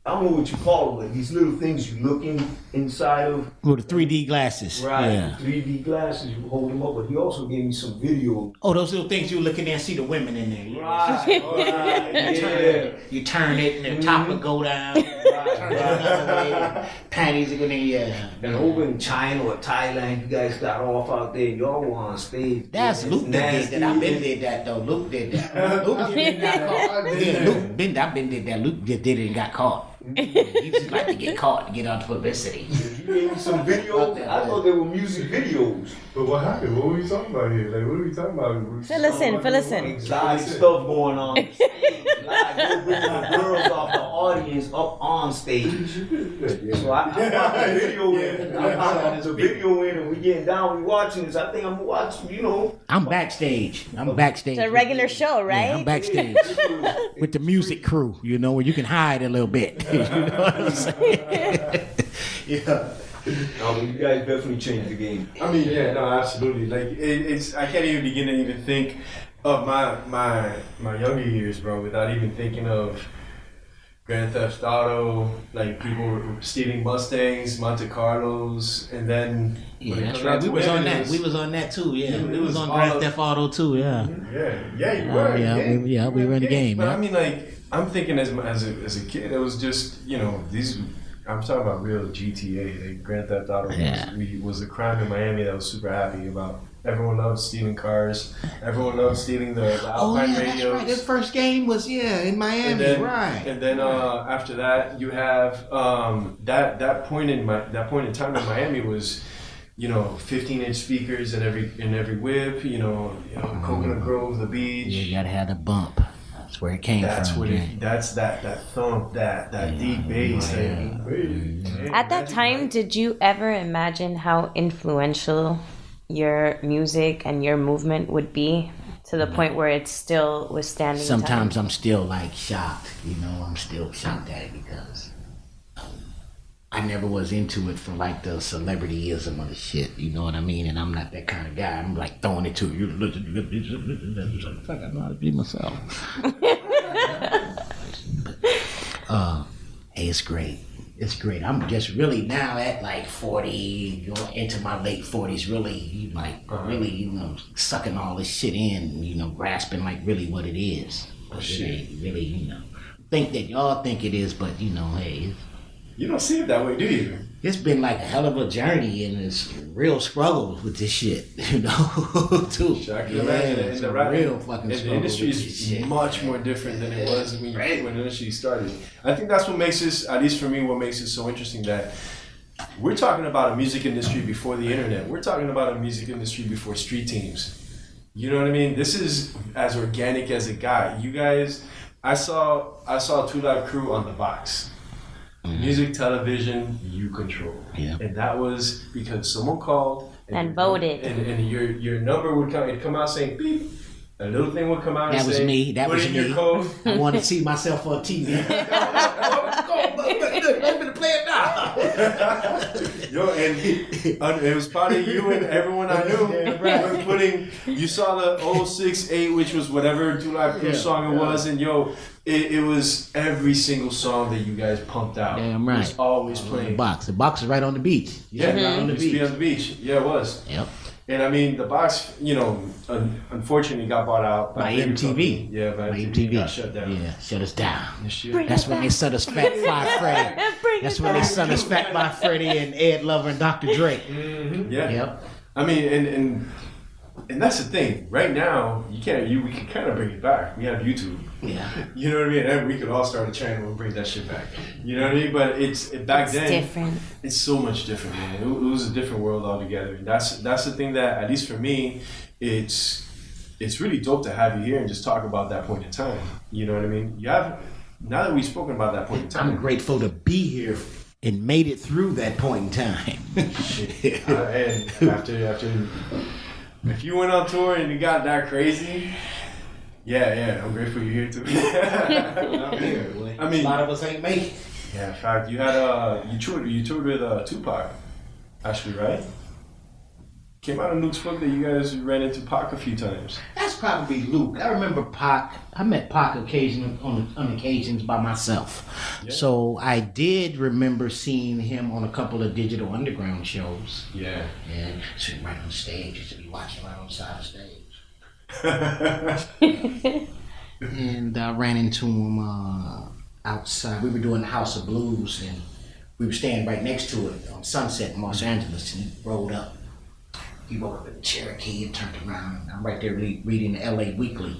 I don't know what you call them, like these little things you look inside of. With the 3D glasses. Right, Yeah. 3D glasses, you hold them up. But he also gave me some video. Oh, those little things you look in there and see the women in there. Right, yeah. You turn it and the top will go down. Turn it another way. Panties are going to, yeah. And over in China or Thailand, you guys got off out there. Y'all were on stage. That's Luke that did that. I've been did that though. Luke did that. Luke did that. Yeah, Luke been. I've been did that. Luke just did it and got caught. He just like to get caught to get on publicity. You gave me some videos. I thought they were music videos. But what happened? What were we talking about here? Like, what are we talking about? Fill us in. Exotic stuff going on. Like, we're bringing the girls off the audience up on stage. So I brought the video in. I brought the video in, and we getting down. We watching this. I think I'm watching. You know. I'm backstage. It's a regular show, right? Yeah, I'm backstage with the music crew. You know, where you can hide a little bit. You know what I'm saying? Yeah. No, you guys definitely changed the game. I mean, yeah, no, absolutely. Like, it's I can't even begin to even think of my younger years, bro, without even thinking of Grand Theft Auto, like people stealing Mustangs, Monte Carlos, and then yeah, that's right. We was on that. We was on that too. Yeah, we was on Grand Theft Auto too. Yeah. Yeah, you were. We were in the game. But Yeah. I mean, like, I'm thinking as a kid, it was just, you know, these. I'm talking about real GTA. Like Grand Theft Auto was a crime in Miami that I was super happy about. Everyone loved stealing cars. Everyone loved stealing the Alpine radios. That's right. That first game was in Miami, and then, right? And then after that, you have that point in time in Miami was, you know, 15-inch speakers in every whip. You know, Coconut Grove, the beach. You gotta have the bump. That's where it came from. That's that thump, that deep bass. At that time, did you ever imagine how influential your music and your movement would be to the point where it still was standing? Sometimes I'm still like shocked. You know, I'm still shocked at it because I never was into it for like the celebrityism of the shit. You know what I mean? And I'm not that kind of guy. I'm like throwing it to you. Fuck, I know how to be myself. But, hey, it's great. It's great. I'm just really now at like 40, going into my late 40s, really really, you know, sucking all this shit in, you know, grasping like really what it is. But it ain't really, you know, think that y'all think it is, but you know, hey. You don't see it that way, do you? It's been like a hell of a journey and it's real struggles with this shit, you know, too. I can imagine. It's a real fucking struggle. The industry is much more different than it was when the industry started. I think that's what makes this, at least for me, what makes it so interesting that we're talking about a music industry before the internet. We're talking about a music industry before street teams. You know what I mean? This is as organic as it got. You guys, I saw Two Live Crew on the box. Music, television, you control. Yeah. And that was because someone called and voted. And your number would come out saying beep. A little thing would come out and say, me. That was me. Your code. I wanted to see myself on TV. Let me play it now. Yo, and it was probably you and everyone I knew. Was putting. You saw the 068, which was whatever Two Live Crew song it was, and yo, it was every single song that you guys pumped out. Damn right. It was always playing. The box is right on the beach. Yeah, right on the beach. Be on the beach. Yeah, it was. Yep. And I mean, the box, you know, unfortunately got bought out by MTV. Yeah, by MTV. Got shut down. Yeah, shut us down. That's when they set us Fat Five Freddy. That's when they set us Fat by Freddy and Ed Lover and Dr. Dre. Mm-hmm. Yeah. Yep. I mean, and that's the thing. Right now, we can kind of bring it back. We have YouTube. Yeah. You know what I mean? And we could all start a channel and bring that shit back. You know what I mean? But it's back then. Different. It's so much different, man. It was a different world altogether. And that's the thing that, at least for me, it's really dope to have you here and just talk about that point in time. You know what I mean? Now that we've spoken about that point in time, I'm grateful to be here and made it through that point in time. And after. If you went on tour and you got that crazy, yeah, I'm grateful you're here too. I'm here, boy. I mean, a lot of us ain't make it. Yeah, in fact, you had you toured with Tupac, actually, right? came out of Luke's book that you guys ran into Pac a few times. That's probably Luke. I remember Pac. I met Pac on occasions by myself. Yeah. So I did remember seeing him on a couple of Digital Underground shows. Yeah. And sitting right on stage. Used to be watching right on the side of stage. And I ran into him outside. We were doing the House of Blues, and we were standing right next to it on Sunset in Los Angeles, and he rolled up. He rolled up in a Cherokee and turned around, and I'm right there reading the LA Weekly.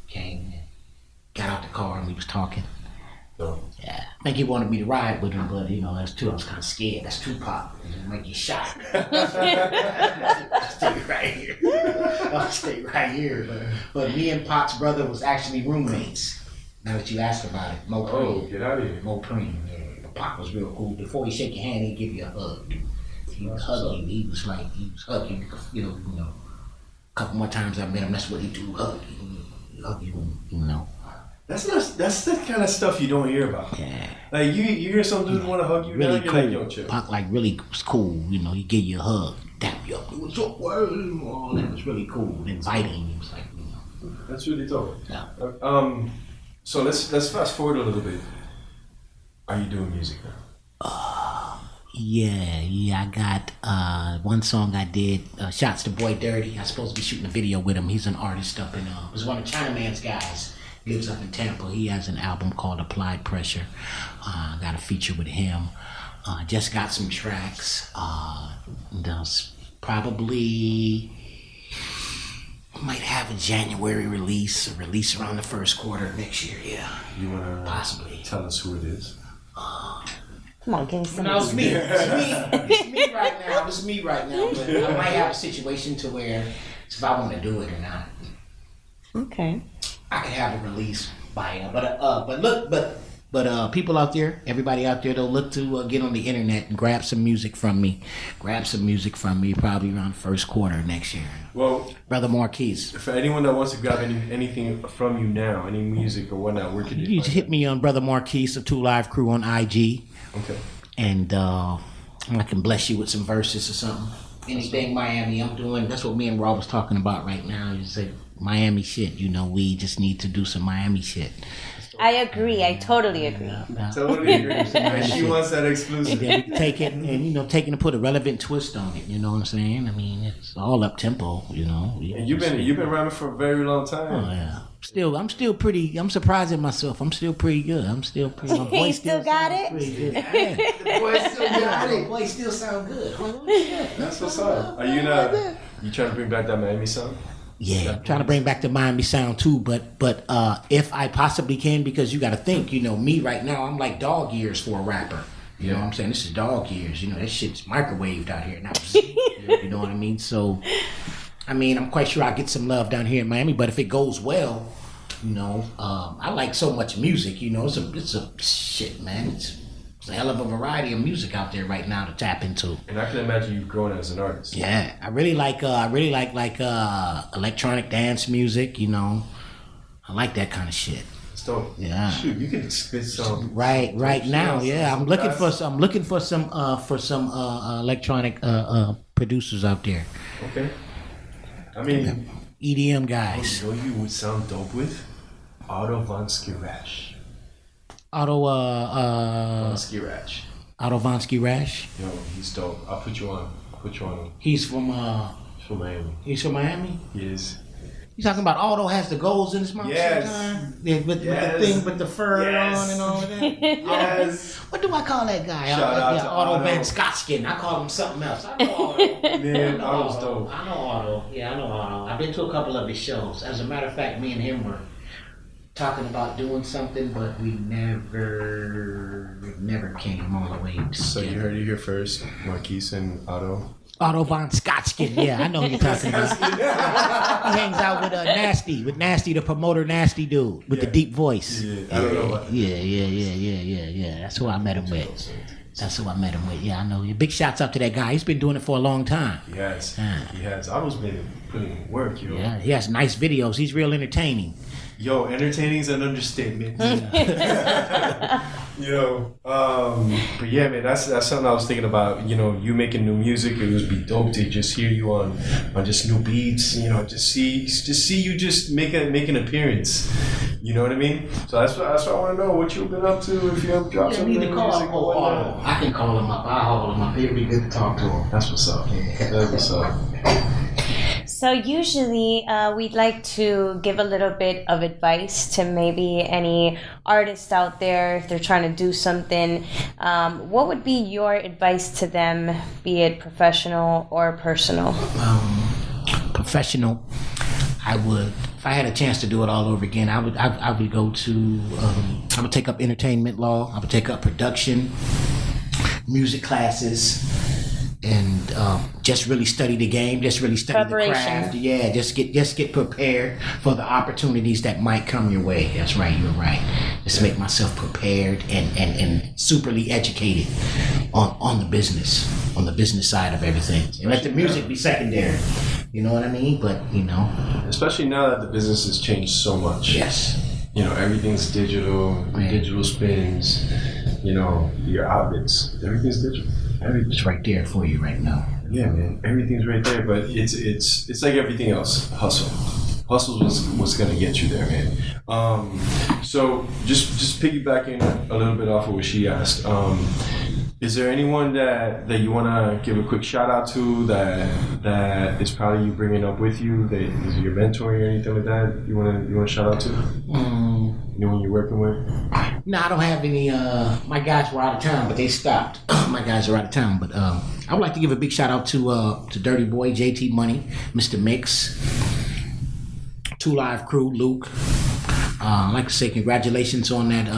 Came and got out the car, and we was talking. So, yeah, I think he wanted me to ride with him, but that's too. I was kind of scared. That's Tupac. He might get shot. I'll stay right here. I'll stay right here. But me and Pac's brother was actually roommates. Now that you asked about it, Mo Preem. Oh, get out of here. Mo Preem. Yeah, Pac was real cool. Before he shake your hand, he'd give you a hug. He was hugging. He was hugging. A couple more times I met him. That's what he do. Hug you. That's the kind of stuff you don't hear about. Yeah. Like you hear some dude want to hug you. Really now, cool. Like, yo, chill. Pac really was cool. He give you a hug, tap you up. What's up, word? All that was really cool. Inviting. He was like, That's really dope. Yeah. So let's fast forward a little bit. Are you doing music now? Yeah, I got one song I did, Shots to Boy Dirty. I was supposed to be shooting a video with him. He's an artist up in, was one of Chinaman's guys. He lives up in Tampa. He has an album called Applied Pressure. Got a feature with him. Just got some tracks. Probably might have a January release around the first quarter of next year, yeah. You want to possibly tell us who it is? Come on, give me some. No, it's me. It's me right now. It's me right now. But I might have a situation to where it's if I want to do it or not. Okay. I could have a release by but people out there, everybody out there, they'll look to get on the internet and grab some music from me. Probably around the first quarter of next year. Well, Brother Marquis. For anyone that wants to grab anything from you now, any music or whatnot, where can you just hit me on Brother Marquis of 2 Live Crew on IG. Okay. And I can bless you with some verses or something. Anything Miami I'm doing, that's what me and Rob was talking about right now. You say Miami shit, we just need to do some Miami shit. I agree. I totally agree. Totally agree. She wants that exclusive. And then we can take it and put a relevant twist on it. You know what I'm saying? I mean, it's all up tempo. And you've been rhyming for a very long time. Oh yeah. I'm still pretty. I'm surprising myself. I'm still pretty good. My voice still got it. Pretty good. Yeah. The voice still got it. The voice still sound good. That's what's up. Are you trying to bring back that Miami sound? Yeah, I'm trying to bring back the Miami sound too, but if I possibly can, because you got to think, me right now, I'm like dog years for a rapper. You know what I'm saying? This is dog years. That shit's microwaved out here now. You know what I mean? So, I'm quite sure I'll get some love down here in Miami, but if it goes well, I like so much music. It's a shit, man. It's a hell of a variety of music out there right now to tap into. And I can imagine you growing as an artist. Yeah, I really like electronic dance music. I like that kind of shit. It's dope. Yeah. Shoot, you can spit some. Right now. Yeah, I'm looking for some electronic producers out there. Okay. EDM guys. You would sound dope with Otto Von Skirash. Otto Skirash. Yo, he's dope. I'll put you on him. He's from Miami. He's from Miami? He is. You talking about Otto has the goals in his mouth sometimes? Yeah, with the thing with the fur on and all of that? Yes. What do I call that guy? Shout out to Otto Van Skotskin. I call him something else. I know Otto. Man, Otto's dope. I know Otto. Yeah, I know Otto. I've been to a couple of his shows. As a matter of fact, me and him were talking about doing something, but we never came all the way together. So you heard it here first, Marquis and Otto. Otto Von Skotskin, yeah, I know who you're talking about. He hangs out with Nasty, the promoter, Nasty dude with the deep voice. Yeah, I don't know about that. Yeah. That's who I met him with. Yeah, I know. Big shouts out to that guy. He's been doing it for a long time. He has. Otto's been putting in work, yo. Yeah, he has nice videos. He's real entertaining. Yo, entertaining is an understatement. But yeah, man, that's something I was thinking about. You making new music, it would be dope to just hear you on just new beats. Just see you just make an appearance. You know what I mean? So that's what I want to know what you've been up to. If you have dropped some new music or whatnot. I can call him up. I'll hold him up. It'd be good to talk to him. That's what's up. That's what's up. So usually we'd like to give a little bit of advice to maybe any artists out there if they're trying to do something. What would be your advice to them, be it professional or personal? Professional, I would, if I had a chance to do it all over again, I would go to, I would take up entertainment law, I would take up production, music classes, and just really study the game, just really study the craft. Yeah, just get prepared for the opportunities that might come your way. That's right, you're right. Just make myself prepared and superly educated on the business side of everything. And let the music be secondary. You know what I mean? But especially now that the business has changed so much. Yes. Everything's digital. Digital spins. Your outlets. Everything's digital. It's right there for you right now. Yeah, man. Everything's right there, but it's like everything else. Hustle was what's gonna get you there, man. So just piggybacking a little bit off of what she asked. Is there anyone that you want to give a quick shout out to that is probably you bringing up with you, that is your mentor or anything like that you want to shout out to? Anyone you're working with? No, I don't have any. My guys were out of town, but they stopped. My guys are out of town, but I would like to give a big shout out to Dirty Boy, JT Money, Mr. Mix, 2 Live Crew, Luke. I'd like to say congratulations on that.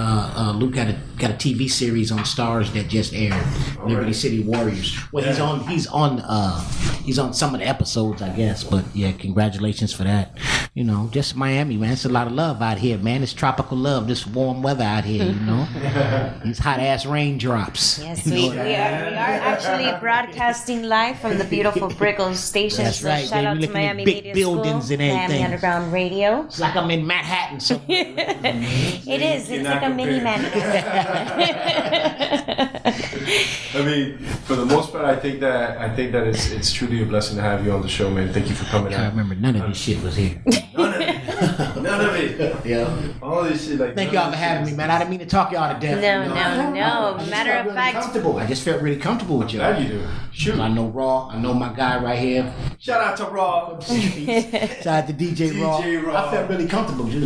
Luke got a TV series on Stars that just aired, Liberty City Warriors. Well, he's on some of the episodes, I guess. But yeah, congratulations for that. Just Miami, man. It's a lot of love out here, man. It's tropical love, this warm weather out here. These hot ass raindrops. Yes, we are actually broadcasting live from the beautiful Brickell station. That's right. Shout out to Miami big Media buildings School, and everything. Miami Underground Radio. It's like I'm in Manhattan somewhere. It is. It's like a mini Manhattan. I mean, for the most part, I think that it's truly a blessing to have you on the show, man. Thank you for coming out. I remember none of this shit was here. None of it. Yeah. All this shit, like. Thank y'all for having me, man. I didn't mean to talk y'all to death. No. Matter of fact, comfortable. I just felt really comfortable with y'all. Glad you do. Shoot. I know Raw. I know my guy right here. Shout out to Raw. Shout out to DJ Raw. I felt really comfortable with you.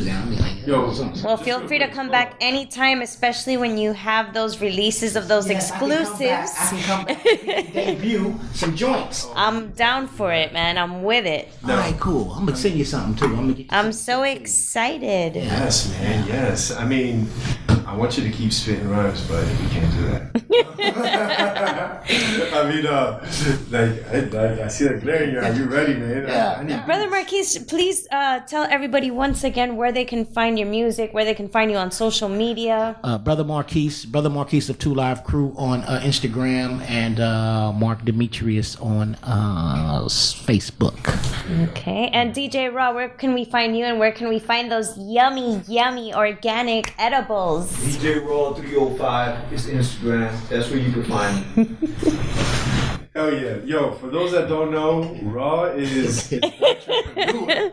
Well, feel free to come back anytime, especially when you have those releases of those exclusives. I can come back and debut some joints. I'm down for it, man. I'm with it. All right, cool. I'm gonna sing you something too. I'm so excited. Yes, man. Yes. I mean, I want you to keep spitting rhymes, but we can't do that. I mean, I see that glare in your eye. You ready, man? Yeah. Brother Marquis, please tell everybody once again where they can find your music, where they can find you on social media. Brother Marquis of 2 Live Crew on Instagram, and Mark Demetrius on Facebook. Okay. And DJ Raw, where can we find you, and where can we find those yummy organic edibles? DJ Raw 305 is Instagram. That's where you can find me. Hell yeah. Yo, for those that don't know, Raw is an entrepreneur,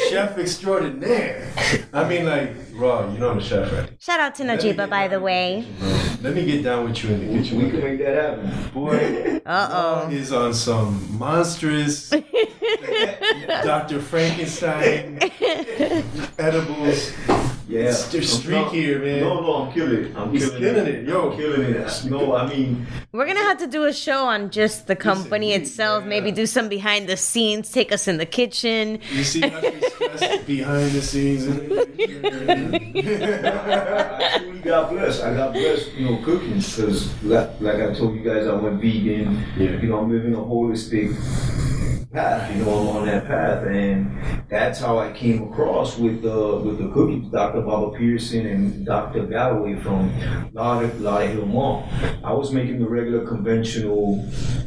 chef extraordinaire. I mean, like, Raw, I'm a chef, right? Shout out to Najiba, by the way. Let me get down with you in the kitchen. We can make that happen. Boy, Raw is on some monstrous Dr. Frankenstein edibles. Yeah, There's streak here, man. No, I'm killing it. He's killing it. Yo. I'm killing it. No, I mean, we're gonna have to do a show on just the company itself. Yeah. Maybe do some behind the scenes. Take us in the kitchen. You see how we discuss behind the scenes. I truly got blessed. I got blessed, cooking, because like I told you guys, I went vegan. Yeah. I'm living a holistic path. I'm on that path, and that's how I came across with the cookies. Dr. Baba Pearson and Dr. Galloway from Lauderhill Mall. I was making the regular conventional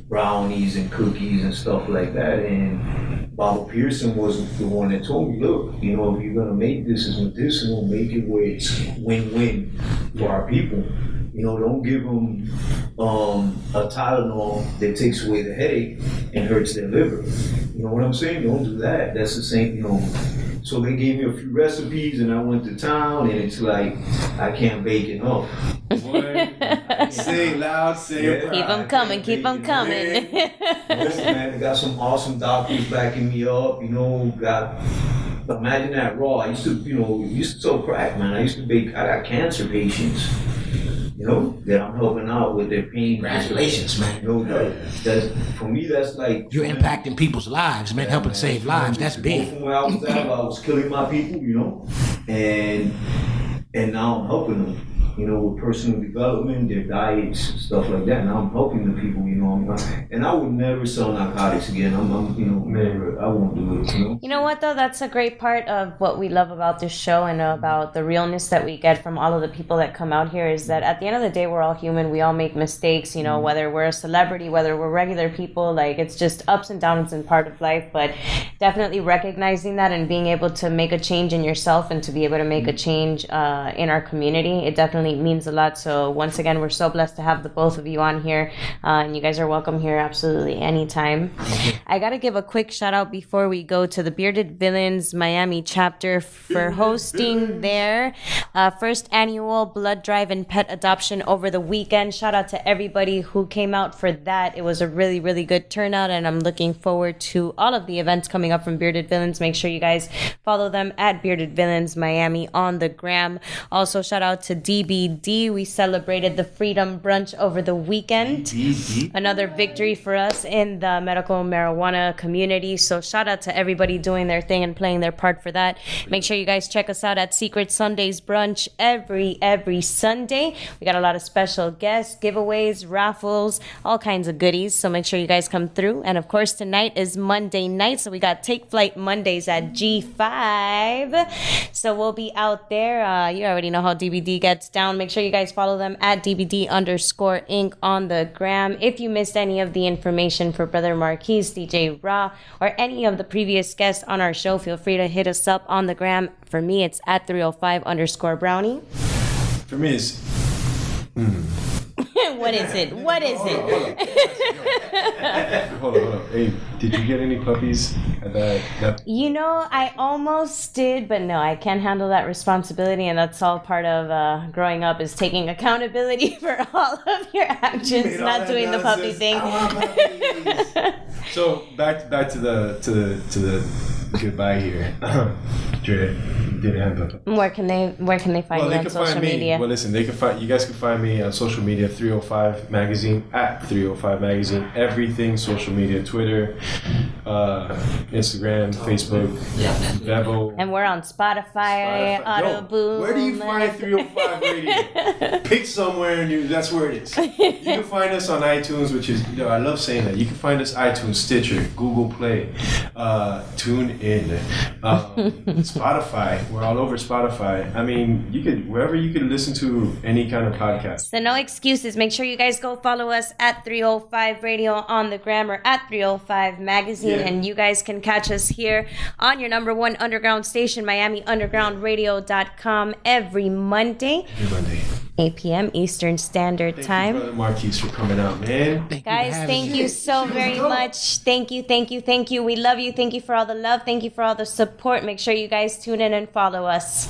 brownies and cookies and stuff like that, and Baba Pearson was the one that told me, look, if you're gonna make this as medicinal, make it where it's win-win for our people. You know, don't give them a Tylenol that takes away the headache and hurts their liver. You know what I'm saying? Don't do that. That's the same, you know. So they gave me a few recipes and I went to town and it's like, I can't bake enough. Say it loud, say it proud. Keep them coming, keep them coming. Listen, man, they got some awesome doctors backing me up, you know, imagine that raw. I used to sell crack, man. I got cancer patients, you know, that I'm helping out with their pain. Congratulations, man. You know, that's for me, that's like... You're impacting people's lives, man, helping save lives. That's big. From where I was killing my people, you know, and now I'm helping them. You know, with personal development, their diets, stuff like that. Now I'm helping the people, you know. And I would never sell narcotics again. You know, never. I won't do it, you know. You know what, though? That's a great part of what we love about this show and about the realness that we get from all of the people that come out here is that at the end of the day, we're all human. We all make mistakes, you know, whether we're a celebrity, whether we're regular people. Like, it's just ups and downs and part of life. But definitely recognizing that and being able to make a change in yourself and to be able to make a change in our community, it definitely means a lot. So once again, we're so blessed to have the both of you on here, and you guys are welcome here absolutely anytime. I gotta give a quick shout out before we go to the Bearded Villains Miami chapter for hosting their first annual blood drive and pet adoption over the weekend. Shout out to everybody who came out for that. It was a really, really good turnout, and I'm looking forward to all of the events coming up from Bearded Villains. Make sure you guys follow them at Bearded Villains Miami on the gram. Also, shout out to DBD. We celebrated the Freedom Brunch over the weekend. Another victory for us in the medical marijuana community. So shout out to everybody doing their thing and playing their part for that. Make sure you guys check us out at Secret Sundays Brunch every Sunday. We got a lot of special guests, giveaways, raffles, all kinds of goodies. So make sure you guys come through. And of course, tonight is Monday night. So we got Take Flight Mondays at G5. So we'll be out there. You already know how DBD gets down. Make sure you guys follow them at DBD_Inc. on the gram. If you missed any of the information for Brother Marquis, DJ Ra, or any of the previous guests on our show, feel free to hit us up on the gram. For me, it's at 305_Brownie. For me, it's... What is it? What is it? Hold on. Hey, did you get any puppies at that? You know, I almost did, but no, I can't handle that responsibility, and that's all part of growing up is taking accountability for all of your actions, not doing the puppy thing. So back to the goodbye here. Dre didn't have that. Where can they find you on social media? Well, listen, you guys can find me on social media, 305 Magazine, at 305 Magazine, everything social media, Twitter, Instagram, Facebook, Vevo. And we're on Spotify. Auto Boom. Where do you find 305 Radio? Pick somewhere and that's where it is. You can find us on iTunes, which is, I love saying that. You can find us iTunes, Stitcher, Google Play, TuneIn, Spotify. We're all over Spotify. I mean, wherever you could listen to any kind of podcast. So no excuses. Make sure you guys go follow us at 305 Radio on the gram or at 305 Magazine. Yeah. And you guys can catch us here on your number one underground station, MiamiUndergroundRadio.com, every Monday. 8 p.m. Eastern Standard Time. Thank you, Brother Marquis, for coming out, man. Guys, thank you so very much. Thank you. We love you. Thank you for all the love. Thank you for all the support. Make sure you guys tune in and follow us.